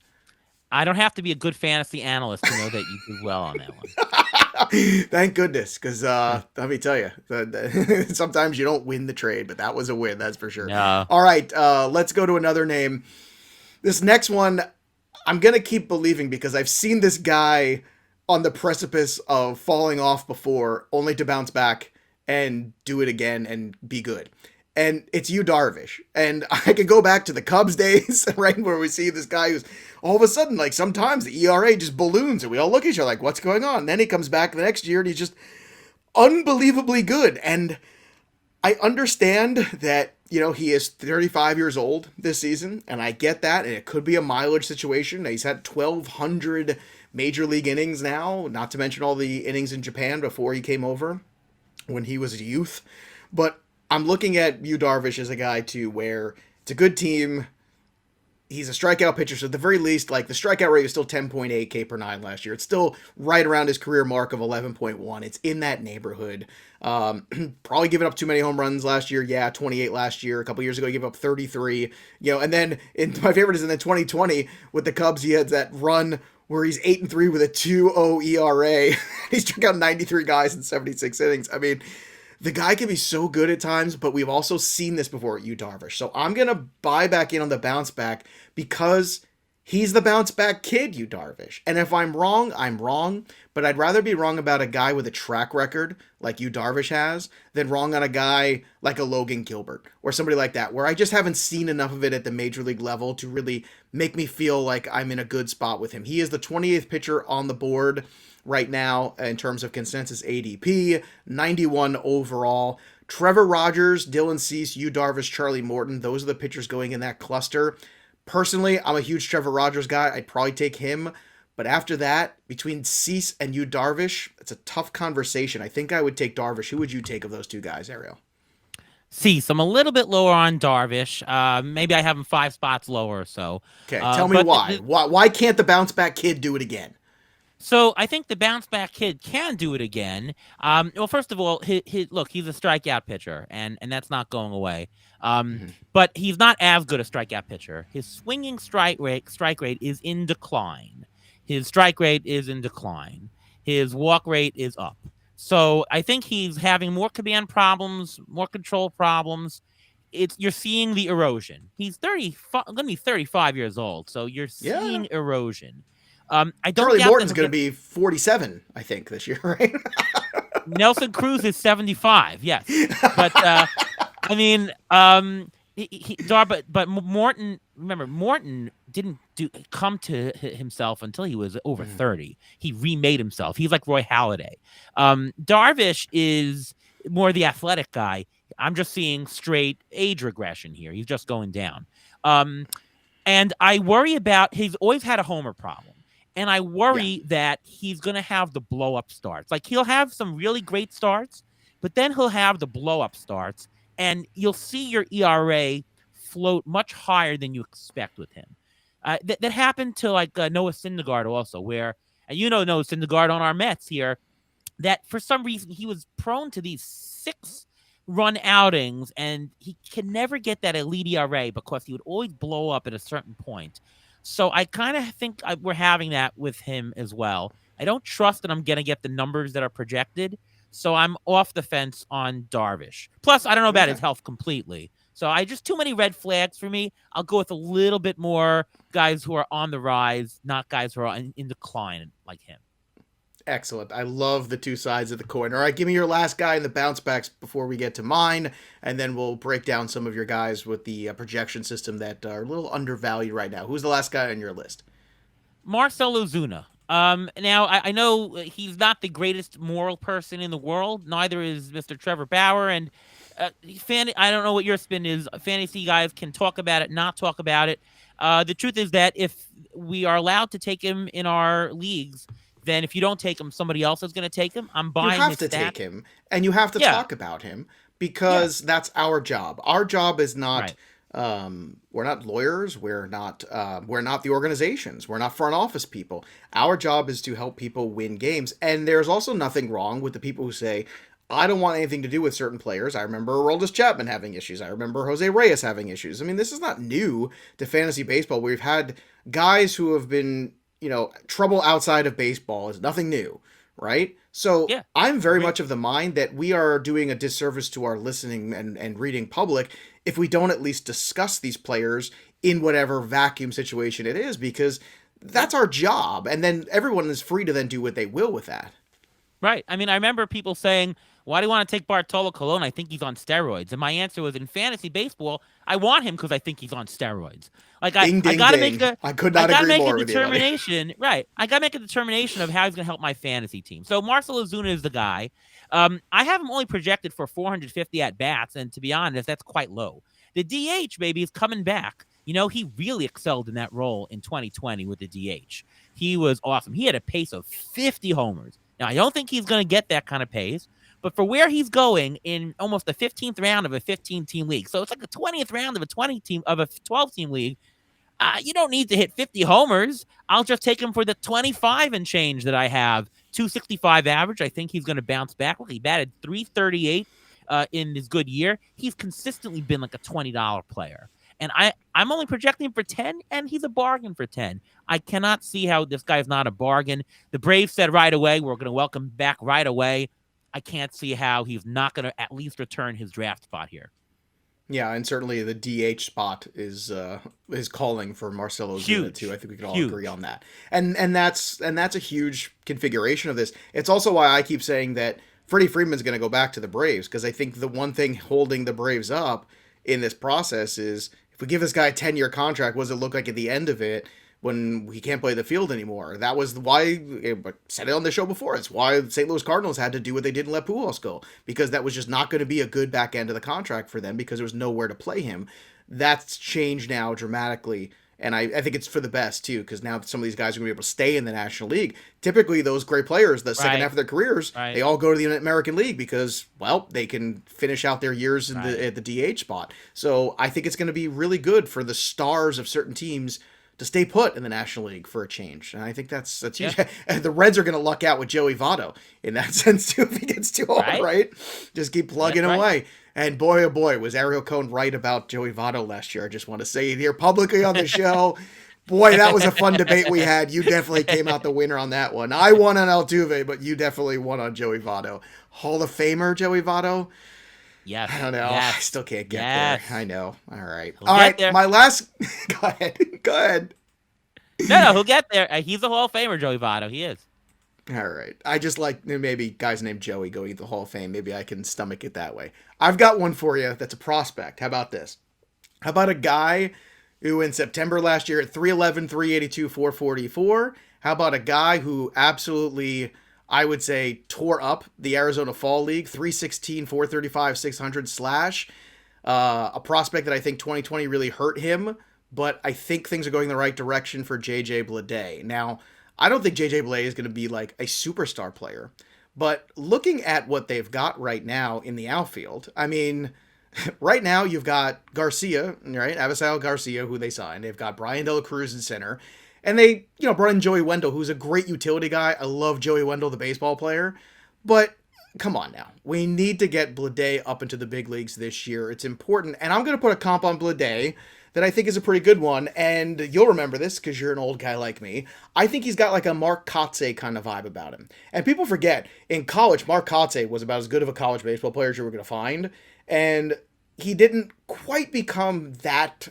I don't have to be a good fantasy analyst to know that you did well on that one. Thank goodness, because let me tell you, sometimes you don't win the trade, but that was a win, that's for sure. No. All right, let's go to another name. This next one, I'm going to keep believing because I've seen this guy on the precipice of falling off before, only to bounce back and do it again and be good. And it's you, Darvish. And I could go back to the Cubs days, right, where we see this guy who's all of a sudden, like, sometimes the ERA just balloons and we all look at each other like, what's going on? And then he comes back the next year and he's just unbelievably good. And I understand that, he is 35 years old this season, and I get that, and it could be a mileage situation. He's had 1,200 major league innings now, not to mention all the innings in Japan before he came over when he was a youth. But I'm looking at Yu Darvish as a guy, too, where it's a good team. He's a strikeout pitcher, so at the very least, like, the strikeout rate was still 10.8 K per nine last year. It's still right around his career mark of 11.1. It's in that neighborhood. Probably giving up too many home runs last year. Yeah, 28 last year. A couple years ago, he gave up 33. And then my favorite is in the 2020 with the Cubs, he had that run where he's 8-3 with a 2.0 ERA. He struck out 93 guys in 76 innings. I mean, the guy can be so good at times, but we've also seen this before at Yu Darvish. So I'm going to buy back in on the bounce back because he's the bounce back kid, Yu Darvish. And if I'm wrong, I'm wrong. But I'd rather be wrong about a guy with a track record like Yu Darvish has than wrong on a guy like a Logan Gilbert or somebody like that, where I just haven't seen enough of it at the major league level to really make me feel like I'm in a good spot with him. He is the 28th pitcher on the board right now in terms of consensus ADP, 91 overall. Trevor Rogers, Dylan Cease, Yu Darvish, Charlie Morton, those are the pitchers going in that cluster. Personally, I'm a huge Trevor Rogers guy. I'd probably take him. But after that, between Cease and Yu Darvish, it's a tough conversation. I think I would take Darvish. Who would you take of those two guys, Ariel? Cease, I'm a little bit lower on Darvish. Maybe I have him 5 spots lower or so. Okay, tell me But why. Why can't the bounce back kid do it again? So I think the bounce back kid can do it again. Well, first of all, look, he's a strikeout pitcher, and that's not going away. Um, Mhm. but he's not as good a strikeout pitcher. His swinging strike rate is in decline. His strike rate is in decline. His walk rate is up. So I think he's having more command problems, more control problems. You're seeing the erosion. He's going to be 35 years old, so you're Yeah. seeing erosion. I don't Charlie doubt that Morton's he'll going to get. be 47, I think, this year, right? Nelson Cruz is 75. Yes, but I mean, but Morton. Remember, Morton didn't come to himself until he was over Mhm. 30. He remade himself. He's like Roy Halladay. Darvish is more the athletic guy. I'm just seeing straight age regression here. He's just going down. Um, and I worry about he's always had a homer problem. And I Yeah. worry that he's going to have the blow up starts. Like he'll have some really great starts, but then he'll have the blow up starts. And you'll see your ERA float much higher than you expect with him. That happened to like Noah Syndergaard also, where, and Noah Syndergaard on our Mets here, that for some reason he was prone to these 6 run outings and he can never get that elite ERA because he would always blow up at a certain point. So I kind of think we're having that with him as well. I don't trust that I'm going to get the numbers that are projected. So I'm off the fence on Darvish. Plus, I don't know about his Okay. health completely. So I just too many red flags for me. I'll go with a little bit more guys who are on the rise, not guys who are in decline like him. Excellent. I love the two sides of the coin. All right, give me your last guy in the bounce backs before we get to mine, and then we'll break down some of your guys with the projection system that are a little undervalued right now. Who's the last guy on your list? Marcell Ozuna. Now I know he's not the greatest moral person in the world. Neither is Mr. Trevor Bauer. And I don't know what your spin is. Fantasy guys can talk about it, not talk about it. The truth is that if we are allowed to take him in our leagues, then if you don't take him, somebody else is going to take him. I'm You buying have his to stats. take him, and you have to Yeah, talk about him yeah, because that's our job. Our job is not. right. We're not lawyers. We're not the organizations. We're not front office people. Our job is to help people win games. And there's also nothing wrong with the people who say, I don't want anything to do with certain players. I remember Aroldis Chapman having issues. I remember Jose Reyes having issues. I mean, this is not new to fantasy baseball. We've had guys who have been, trouble outside of baseball is nothing new, right? So Yeah, I'm very agree. much of the mind that we are doing a disservice to our listening and reading public if we don't at least discuss these players in whatever vacuum situation it is, because Yeah. that's our job. And then everyone is free to then do what they will with that. Right. I mean, I remember people saying, "Why do you want to take Bartolo Colon? I think he's on steroids." And my answer was, in fantasy baseball, I want him because I think he's on steroids. Like Ding, I ding, got to make ding. a, I could I not got to agree make a more with you, buddy. determination. Right. I got to make a determination of how he's going to help my fantasy team. So Marcell Ozuna is the guy. I have him only projected for 450 at bats, and to be honest, that's quite low. The DH maybe is coming back. He really excelled in that role in 2020 with the DH. He was awesome. He had a pace of 50 homers. Now, I don't think he's going to get that kind of pace, but for where he's going in almost the 15th round of a 15-team league, so it's like the 20th round of a 12-team league. You don't need to hit 50 homers. I'll just take him for the 25 and change that I have. 265 average. I think he's going to bounce back. Look, he batted 338 in his good year. He's consistently been like a $20 player. And I'm only projecting him for 10, and he's a bargain for 10. I cannot see how this guy's not a bargain. The Braves said right away, we're going to welcome him back right away. I can't see how he's not going to at least return his draft spot here. Yeah, and certainly the DH spot is calling for Marcell Ozuna too. Huge, I think we can all agree huge. on that. And that's a huge configuration of this. It's also why I keep saying that Freddie Freeman's going to go back to the Braves, because I think the one thing holding the Braves up in this process is, if we give this guy a 10-year contract, what does it look like at the end of it when he can't play the field anymore? That was why I said it on the show before. It's why St. Louis Cardinals had to do what they did and let Pujols go, because that was just not going to be a good back end of the contract for them, because there was nowhere to play him. That's changed now dramatically. And I think it's for the best too, because now some of these guys are going to be able to stay in the National League. Typically, those great players, the second Right, half of their careers, right, they all go to the American League because, well, they can finish out their years in right. at the DH spot. So I think it's going to be really good for the stars of certain teams to stay put in the National League for a change. And I think that's Yeah. huge. And the Reds are going to luck out with Joey Votto in that sense too if he gets too old, Right. right? Just keep plugging That's right. away. And boy, oh boy, was Ariel Cohen right about Joey Votto last year. I just want to say it here publicly on the show. Boy, that was a fun debate we had. You definitely came out the winner on that one. I won on Altuve, but you definitely won on Joey Votto. Hall of Famer Joey Votto? I Yes. don't know. I Yes. still can't get there. I Yes. know. All right. He'll All get right. there. My last. Go ahead. Go ahead. No, he'll get there. He's a Hall of Famer, Joey Votto. He is. All right. I just like maybe guys named Joey going to the Hall of Fame. Maybe I can stomach it that way. I've got one for you that's a prospect. How about this? How about a guy who in September last year at 311, 382, 444? How about a guy who absolutely, I would say, tore up the Arizona Fall League, 316, 435, 600 slash? A prospect that I think 2020 really hurt him, but I think things are going the right direction for JJ Bleday. Now, I don't think JJ Bleday is going to be like a superstar player, but looking at what they've got right now in the outfield, I mean, right now you've got Garcia, right? Avisail Garcia, who they signed. They've got Brian De La Cruz in center. And they, brought in Joey Wendell, who's a great utility guy. I love Joey Wendell, the baseball player. But come on now. We need to get Bleday up into the big leagues this year. It's important. And I'm going to put a comp on Bleday that I think is a pretty good one. And you'll remember this because you're an old guy like me. I think he's got like a Mark Kotsay kind of vibe about him. And people forget, in college, Mark Kotsay was about as good of a college baseball player as you were going to find. And he didn't quite become that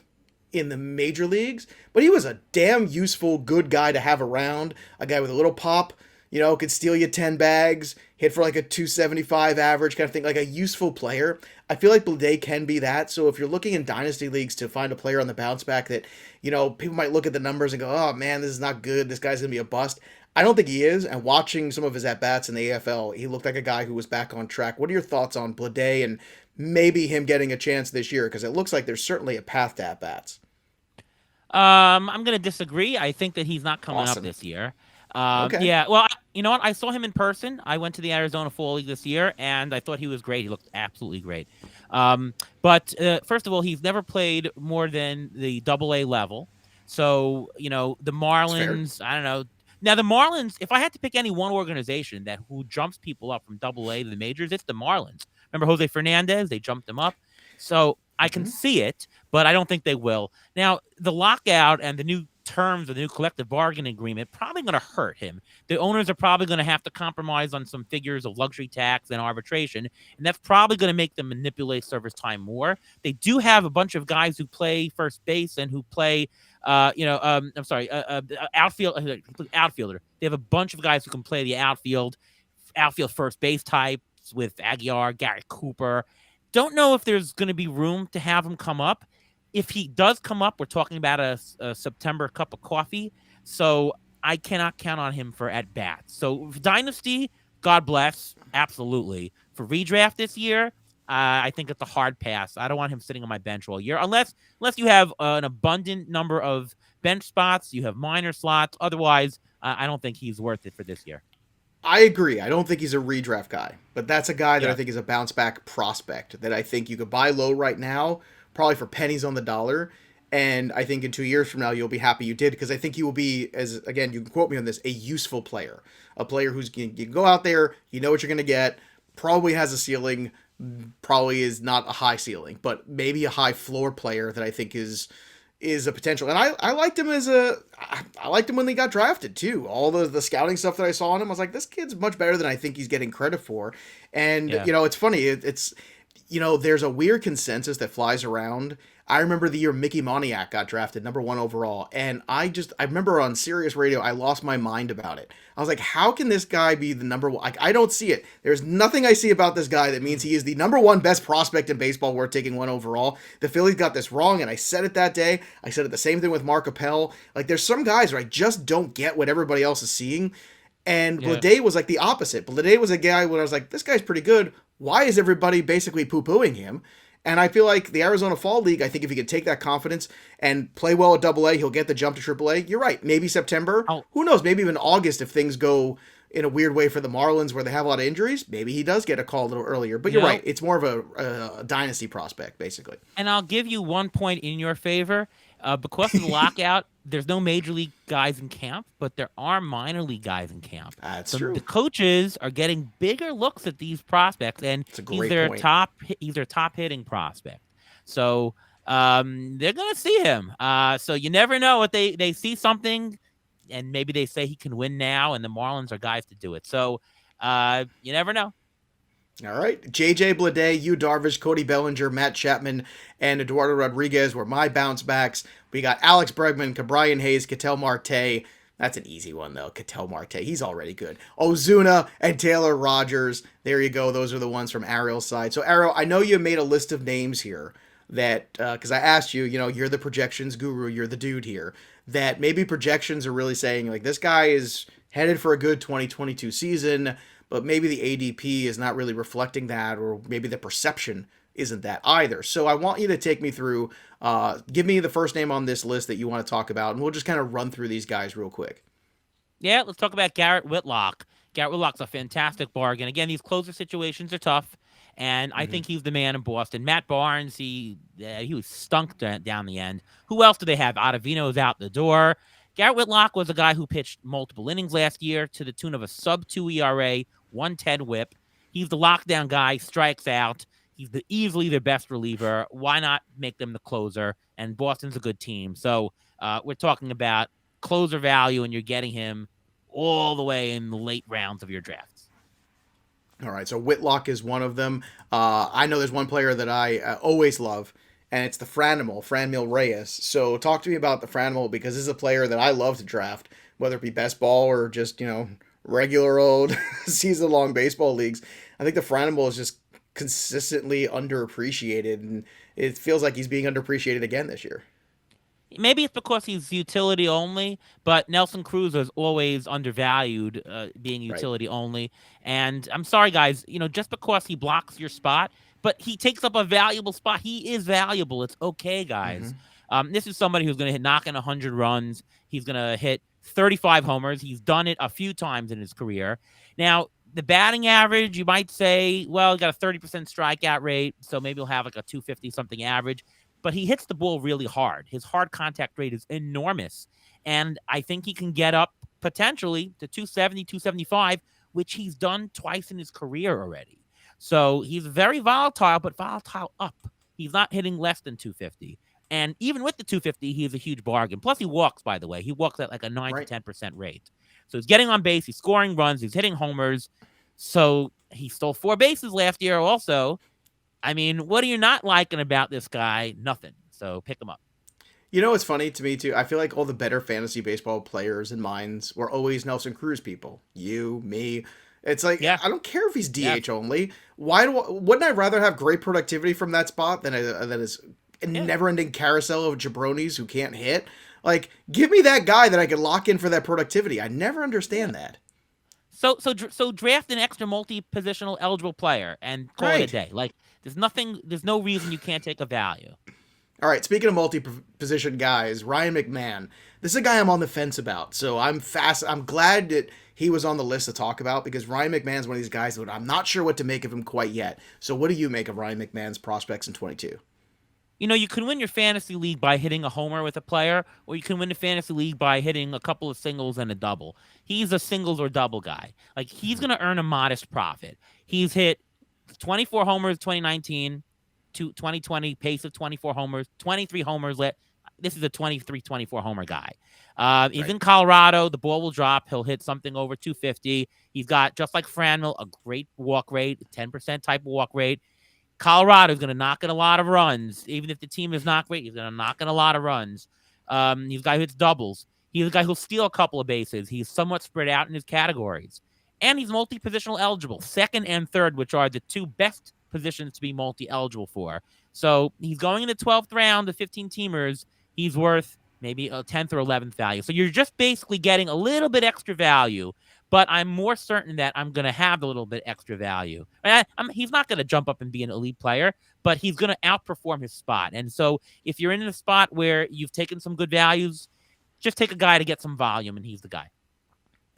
in the major leagues, but he was a damn useful, good guy to have around. A guy with a little pop, could steal you 10 bags, hit for like a 275 average kind of thing, like a useful player. I feel like Bleday can be that. So if you're looking in dynasty leagues to find a player on the bounce back that, people might look at the numbers and go, oh man, this is not good. This guy's going to be a bust. I don't think he is. And watching some of his at-bats in the AFL, he looked like a guy who was back on track. What are your thoughts on Bleday and maybe him getting a chance this year? Because it looks like there's certainly a path to at-bats. I'm gonna disagree. I think that he's not coming up Awesome. this year. Okay. Yeah. Well, you know what? I saw him in person. I went to the Arizona Fall League this year, and I thought he was great. He looked absolutely great. But first of all, he's never played more than the Double-A level. So the That's fair. Marlins. I don't know. Now the Marlins. If I had to pick any one organization that who jumps people up from Double-A to the majors, it's the Marlins. Remember Jose Fernandez? They jumped him up. So I can Mm-hmm. see it, but I don't think they will. Now, the lockout and the new terms of the new collective bargaining agreement probably going to hurt him. The owners are probably going to have to compromise on some figures of luxury tax and arbitration, and that's probably going to make them manipulate service time more. They do have a bunch of guys who play first base and who play, I'm sorry, outfielder. They have a bunch of guys who can play the outfield first base types with Aguilar, Gary Cooper. Don't know if there's going to be room to have him come up. If he does come up, we're talking about a September cup of coffee. So I cannot count on him for at bats. So Dynasty, God bless, absolutely. For redraft this year, I think it's a hard pass. I don't want him sitting on my bench all year, unless you have an abundant number of bench spots, you have minor slots. Otherwise, I don't think he's worth it for this year. I agree. I don't think he's a redraft guy, but that's a guy that I Yeah, think is a bounce back prospect that I think you could buy low right now, probably for pennies on the dollar. And I think in 2 years from now, you'll be happy you did because I think he will be, as again, you can quote me on this, a useful player, a player who's you can go out there, you know what you're going to get, probably has a ceiling, probably is not a high ceiling, but maybe a high floor player that I think is a potential. And I liked him I liked him when they got drafted too. All the scouting stuff that I saw on him, I was like, this kid's much better than I think he's getting credit for. And yeah. it's funny. It's there's a weird consensus that flies around. I remember the year Mickey Moniak got drafted #1 overall, and I remember on Sirius Radio I lost my mind about it. I was like, how can this guy be the number one? Like, I don't see it. There's nothing I see about this guy that means he is the #1 best prospect in baseball worth taking 1 overall. The Phillies got this wrong, and I said it that day. I said it the same thing with Mark Appel. Like, there's some guys where I just don't get what everybody else is seeing. And Yeah. Bleday was like the opposite. Bleday was a guy where I was like, this guy's pretty good. Why is everybody basically poo-pooing him? And I feel like the Arizona Fall League, I think if he could take that confidence and play well at Double-A, he'll get the jump to Triple-A. You're right. Maybe September. Oh, Who knows? Maybe even August if things go in a weird way for the Marlins where they have a lot of injuries. Maybe he does get a call a little earlier. But you you're right. know, It's more of a dynasty prospect, basically. and I'll give you 1 point in your favor. Because of the lockout, there's no major league guys in camp, but there are minor league guys in camp. That's So the true. coaches are getting bigger looks at these prospects, and It's a great point. he's their top hitting prospect. So they're gonna see him. So you never know what they see something, and maybe they say he can win now, and the Marlins are guys to do it. So you never know. All right. JJ Bleday, Yu Darvish, Cody Bellinger, Matt Chapman, and Eduardo Rodriguez were my bounce backs. We got Alex Bregman, Cabrian Hayes, Ketel Marte. That's an easy one, though. Ketel Marte. He's already good. Ozuna and Taylor Rogers. There you go. Those are the ones from Ariel's side. So, Ariel, I know you made a list of names here that, because I asked you, you're the projections guru, you're the dude here, that maybe projections are really saying, like, this guy is headed for a good 2022 season, but maybe the ADP is not really reflecting that, or maybe the perception isn't that either. So I want you to take me through, give me the first name on this list that you want to talk about, and we'll just kind of run through these guys real quick. Yeah, let's talk about Garrett Whitlock. Garrett Whitlock's a fantastic bargain. Again, these closer situations are tough, and I Mm-hmm. think he's the man in Boston. Matt Barnes, he was stunk down the end. Who else do they have? Ottavino's out the door. Garrett Whitlock was a guy who pitched multiple innings last year to the tune of a sub 2 ERA, 110 WHIP. He's the lockdown guy, strikes out. He's easily their best reliever. Why not make them the closer? And Boston's a good team, so we're talking about closer value, and you're getting him all the way in the late rounds of your drafts. All right, so Whitlock is one of them. I know there's one player that I always love, and it's the Franmil Reyes. So talk to me about the Franmil, because this is a player that I love to draft, whether it be best ball or just, regular old season long baseball leagues. I think the Franmil is just consistently underappreciated, and it feels like he's being underappreciated again this year. Maybe it's because he's utility only, but Nelson Cruz is always undervalued, being Right. utility only. And I'm sorry, guys, just because he blocks your spot, but he takes up a valuable spot. He is valuable. It's okay, Mm-hmm. guys. This is somebody who's going to hit knocking 100 runs. He's going to hit 35 homers. He's done it a few times in his career. Now, the batting average, you might say, well, he got a 30% strikeout rate, so maybe he'll have like a 250 something average, but he hits the ball really hard. His hard contact rate is enormous. And I think he can get up potentially to 270, 275, which he's done twice in his career already. So he's very volatile, but volatile up. He's not hitting less than 250. And even with the 250, he is a huge bargain. Plus, he walks, by the way. He walks at like a 9 to Right. 10% rate. So he's getting on base, he's scoring runs, he's hitting homers. So he stole 4 bases last year also. I mean, what are you not liking about this guy? Nothing. So pick him up. It's funny to me too. I feel like all the better fantasy baseball players and minds were always Nelson Cruz people. You, me. It's like Yeah. I don't care if he's Yeah. DH only. Wouldn't I rather have great productivity from that spot than his Yeah. never-ending carousel of jabronis who can't hit? Like, give me that guy that I can lock in for that productivity. I never Yeah. understand that. So draft an extra multi-positional eligible player and call it a Right. day. Like there's no reason you can't take a value. All right, speaking of multi-position guys, Ryan McMahon. This is a guy I'm on the fence about. So I'm glad that he was on the list to talk about, because Ryan McMahon's one of these guys that I'm not sure what to make of him quite yet. So what do you make of Ryan McMahon's prospects in 22? You can win your fantasy league by hitting a homer with a player, or you can win the fantasy league by hitting a couple of singles and a double. He's a singles or double guy. Like he's going to earn a modest profit. He's hit 24 homers 2019 to 2020, pace of 24 homers, 23 homers. This is a 23-24 homer guy. He's Right. in Colorado. The ball will drop. He'll hit something over 250. He's got, just like Franmil, a great walk rate, 10% type of walk rate. Colorado is going to knock in a lot of runs. Even if the team is not great, he's going to knock in a lot of runs. He's a guy who hits doubles. He's a guy who'll steal a couple of bases. He's somewhat spread out in his categories. And he's multi-positional eligible, second and third, which are the two best positions to be multi-eligible for. So he's going in the 12th round, the 15 teamers. He's worth maybe a 10th or 11th value. So you're just basically getting a little bit extra value, but I'm more certain that I'm going to have a little bit extra value. He's not going to jump up and be an elite player, but he's going to outperform his spot. And so if you're in a spot where you've taken some good values, just take a guy to get some volume, and he's the guy.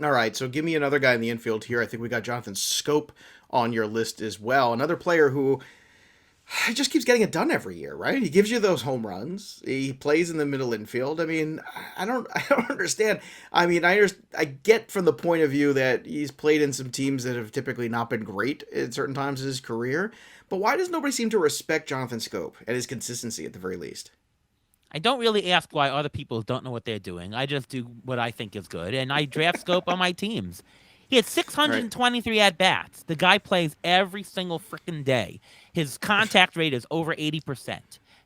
All right, so give me another guy in the infield here. I think we got Jonathan Scope on your list as well. Another player who he just keeps getting it done every year, right? He gives you those home runs. He plays in the middle infield. I mean, I don't understand. I mean, I get from the point of view that he's played in some teams that have typically not been great at certain times of his career. But why does nobody seem to respect Jonathan Scope and his consistency at the very least? I don't really ask why other people don't know what they're doing. I just do what I think is good, and I draft Scope on my teams. He had Right? 623 at bats. The guy plays every single freaking day. His contact rate is over 80%.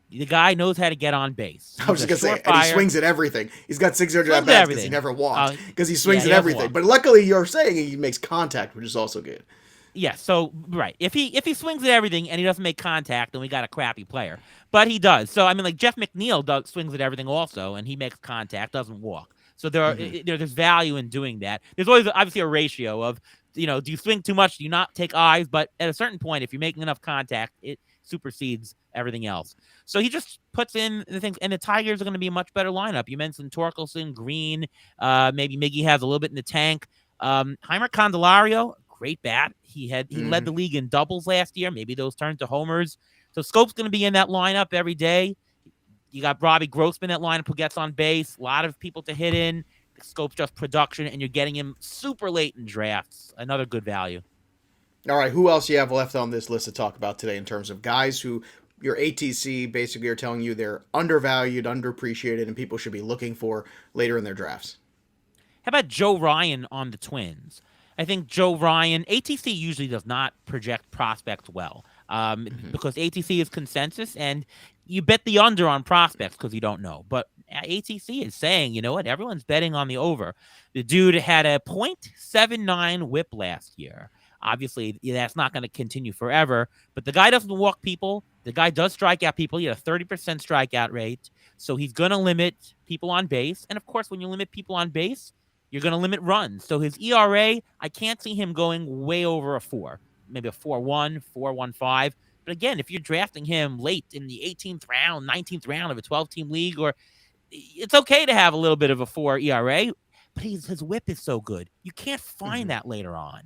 The guy knows how to get on base. I was He's a just gonna say, and he surefire, swings at everything. He's got 600 at swings at bats because he everything. never walked. Because he Yeah, swings he at hasn't everything. walked. But luckily, you're saying he makes contact, which is also good. Yeah, so right. If he swings at everything and he doesn't make contact, then we got a crappy player. But he does. So I mean, like Jeff McNeil does swings at everything also, and he makes contact, doesn't walk. So Hmm. there's value in doing that. There's always obviously a ratio of do you swing too much? Do you not take eyes? But at a certain point, if you're making enough contact, it supersedes everything else. So he just puts in the things, and the Tigers are going to be a much better lineup. You mentioned Torkelson, Green, maybe Miggy has a little bit in the tank. Heimer Candelario, great bat. He led Hmm. the league in doubles last year. Maybe those turn to homers. So Scope's going to be in that lineup every day. You got Robbie Grossman that lineup who gets on base. A lot of people to hit in. Scope's just production, and you're getting him super late in drafts. Another good value. All right, who else you have left on this list to talk about today in terms of guys who your ATC basically are telling you they're undervalued, underappreciated, and people should be looking for later in their drafts? How about Joe Ryan on the Twins? I think Joe Ryan, ATC usually does not project prospects well Hmm. because ATC is consensus and you bet the under on prospects because you don't know. But ATC is saying, you know what, everyone's betting on the over. The dude had a .79 whip last year. Obviously, that's not going to continue forever, but the guy doesn't walk people. The guy does strike out people. He had a 30% strikeout rate. So he's going to limit people on base. And of course, when you limit people on base, you're going to limit runs. So his ERA, I can't see him going way over a 4, maybe a 4.1, 4.15. But again, if you're drafting him late in the 18th round, 19th round of a 12-team league, or it's okay to have a little bit of a 4 ERA, but his whip is so good. You can't find Hmm. that later on.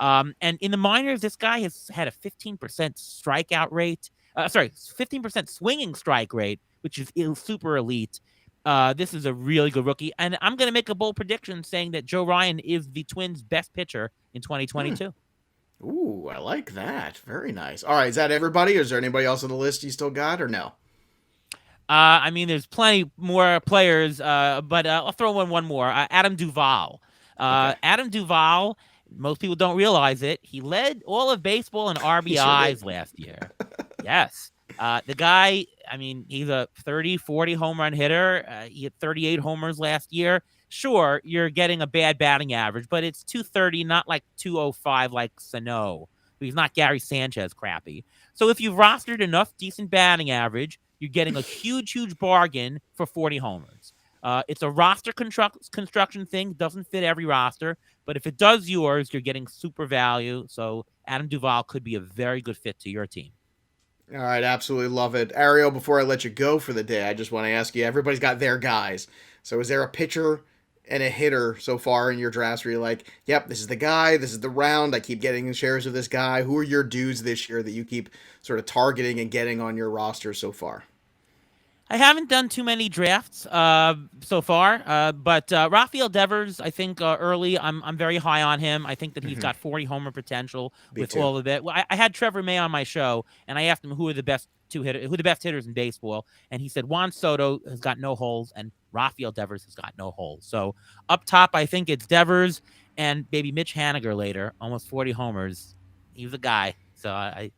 And in the minors, this guy has had a 15% strikeout rate. 15% swinging strike rate, which is super elite. This is a really good rookie. And I'm going to make a bold prediction saying that Joe Ryan is the Twins' best pitcher in Hmm. 2022. Ooh, I like that. Very nice. All right, is that everybody? Or is there anybody else on the list you still got, or no? I mean, there's plenty more players, but I'll throw in one more. Adam Duvall. Okay, Adam Duvall, most people don't realize it. He led all of baseball in he sure did. RBIs last year. Yes. The guy, I mean, he's a 30, 40 home run hitter. He had 38 homers last year. Sure, you're getting a bad batting average, but it's 230, not like 205 like Sano. He's not Gary Sanchez crappy. So if you've rostered enough decent batting average, you're getting a huge, huge bargain for 40 homers. It's a roster construction thing, doesn't fit every roster, but if it does yours, you're getting super value. So Adam Duvall could be a very good fit to your team. All right, absolutely love it. Ariel, before I let you go for the day, I just want to ask you everybody's got their guys. So is there a pitcher and a hitter so far in your drafts where you're like, yep, this is the guy, this is the round, I keep getting shares of this guy? Who are your dudes this year that you keep sort of targeting and getting on your roster so far? I haven't done too many drafts so far, but Rafael Devers, I think early, I'm very high on him. I think that he's Hmm. got 40 homer potential Me with too. all of it. Well, I had Trevor May on my show, and I asked him who are the best who are the best hitters in baseball, and he said Juan Soto has got no holes, and Rafael Devers has got no holes. So up top, I think it's Devers and maybe Mitch Haniger later, almost 40 homers. He's a guy, so I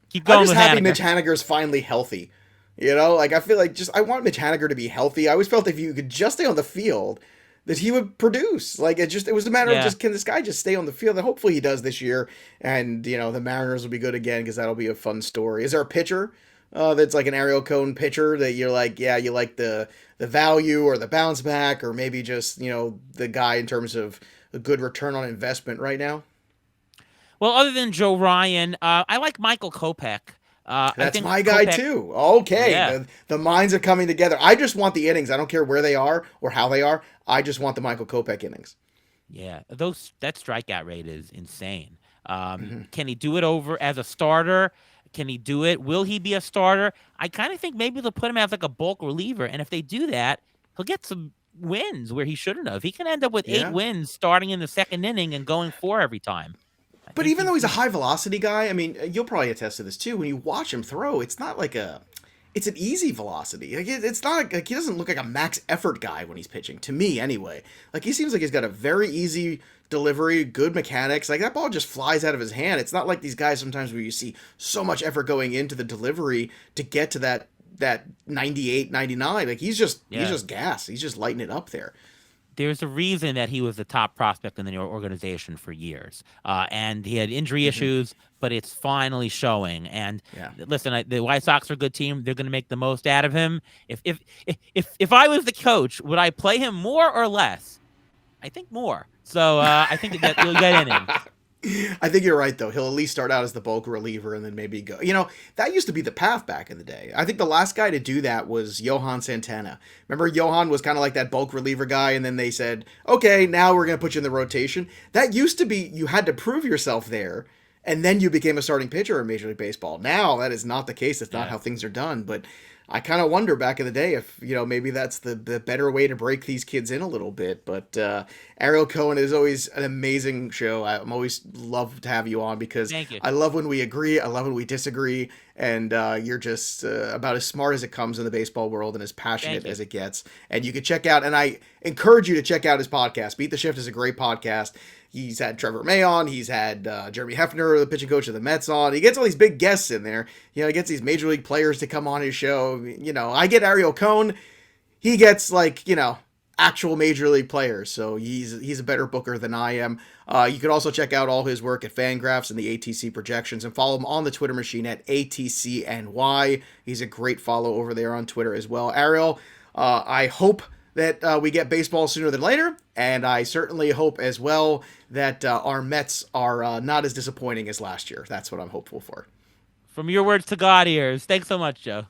keep I'm going just with happy Haniger. Mitch Haniger's finally healthy. You know, like I feel like just I want Mitch Haniger to be healthy. I always felt if you could just stay on the field, that he would produce. Like it was a matter of Yeah. just can this guy just stay on the field? And hopefully he does this year. And the Mariners will be good again because that'll be a fun story. Is there a pitcher that's like an Ariel Cohen pitcher that you're like, yeah, you like the value or the bounce back or maybe just the guy in terms of a good return on investment right now? Well, other than Joe Ryan, I like Michael Kopech. I That's think my guy Kopech, too. Okay, yeah, the minds are coming together. I just want the innings. I don't care where they are or how they are. I just want the Michael Kopech innings. yeah, those that strikeout rate is insane. Hmm. Can he do it over as a starter? Can he do it? Will he be a starter? I kind of think maybe they'll put him as like a bulk reliever, and if they do that, he'll get some wins where he shouldn't have. He can end up with 8 Yeah. wins starting in the second inning and going 4 every time. I But think even though he's a high velocity guy, I mean, you'll probably attest to this too. When you watch him throw, it's not like it's an easy velocity. Like it's not like he doesn't look like a max effort guy when he's pitching. To me, anyway. Like he seems like he's got a very easy delivery, good mechanics. Like that ball just flies out of his hand. It's not like these guys sometimes where you see so much effort going into the delivery to get to that 98, 99. Like he's just gas. He's just lighting it up there. There's a reason that he was the top prospect in the organization for years. And he had injury issues, but it's finally showing. And listen, the White Sox are a good team. They're going to make the most out of him. If I was the coach, would I play him more or less? I think more. So I think that you'll get innings. I think you're right, though. He'll at least start out as the bulk reliever and then maybe go. You know, that used to be the path back in the day. I think the last guy to do that was Johan Santana. Remember, Johan was kind of like that bulk reliever guy, and then they said, okay, now we're going to put you in the rotation. That used to be, you had to prove yourself there, and then you became a starting pitcher in Major League Baseball. Now, that is not the case. That's not how things are done, but I kind of wonder back in the day if, you know, maybe that's the better way to break these kids in a little bit. But Ariel Cohen is always an amazing show. I'm always love to have you on because I love when we agree. I love when we disagree. And you're just about as smart as it comes in the baseball world and as passionate as it gets. And you can check out, and I encourage you to check out his podcast. Beat the Shift is a great podcast. He's had Trevor May on. He's had Jeremy Hefner, the pitching coach of the Mets, on. He gets all these big guests in there. You know, he gets these major league players to come on his show. You know, I get Ariel Cohen. He gets, like, you know, actual major league players. So he's a better booker than I am. You can also check out all his work at Fangraphs and the ATC projections and follow him on the Twitter machine at ATCNY. He's a great follow over there on Twitter as well. Ariel, I hope that we get baseball sooner than later, and I certainly hope as well that our Mets are not as disappointing as last year. That's what I'm hopeful for. From your words to God ears. Thanks so much, Joe.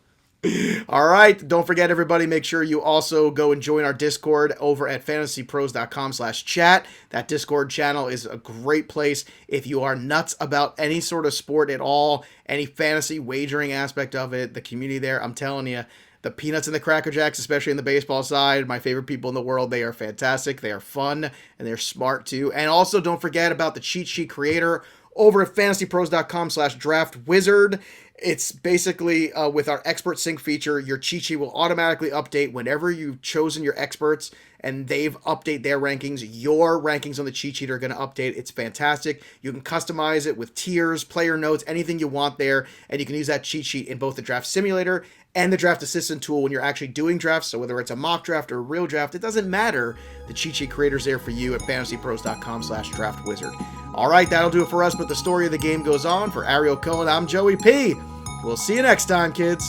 All right. Don't forget, everybody, make sure you also go and join our Discord over at fantasypros.com/chat. That Discord channel is a great place if you are nuts about any sort of sport at all, any fantasy wagering aspect of it, the community there. I'm telling you, the Peanuts and the Cracker Jacks, especially in the baseball side, my favorite people in the world. They are fantastic. They are fun, and they're smart, too. And also, don't forget about the cheat sheet creator over at fantasypros.com/draftwizard. It's basically, with our expert sync feature, your cheat sheet will automatically update whenever you've chosen your experts and they've updated their rankings. Your rankings on the cheat sheet are going to update. It's fantastic. You can customize it with tiers, player notes, anything you want there, and you can use that cheat sheet in both the draft simulator and the draft assistant tool when you're actually doing drafts. So whether it's a mock draft or a real draft, it doesn't matter. The cheat sheet creator's there for you at fantasypros.com/draftwizard. All right, that'll do it for us, but the story of the game goes on. For Ariel Cohen, I'm Joey P. We'll see you next time, kids.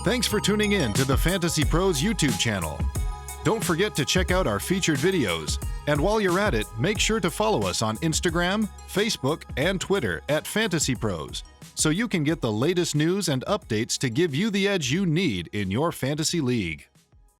Thanks for tuning in to the Fantasy Pros YouTube channel. Don't forget to check out our featured videos. And while you're at it, make sure to follow us on Instagram, Facebook, and Twitter at Fantasy Pros, so you can get the latest news and updates to give you the edge you need in your fantasy league.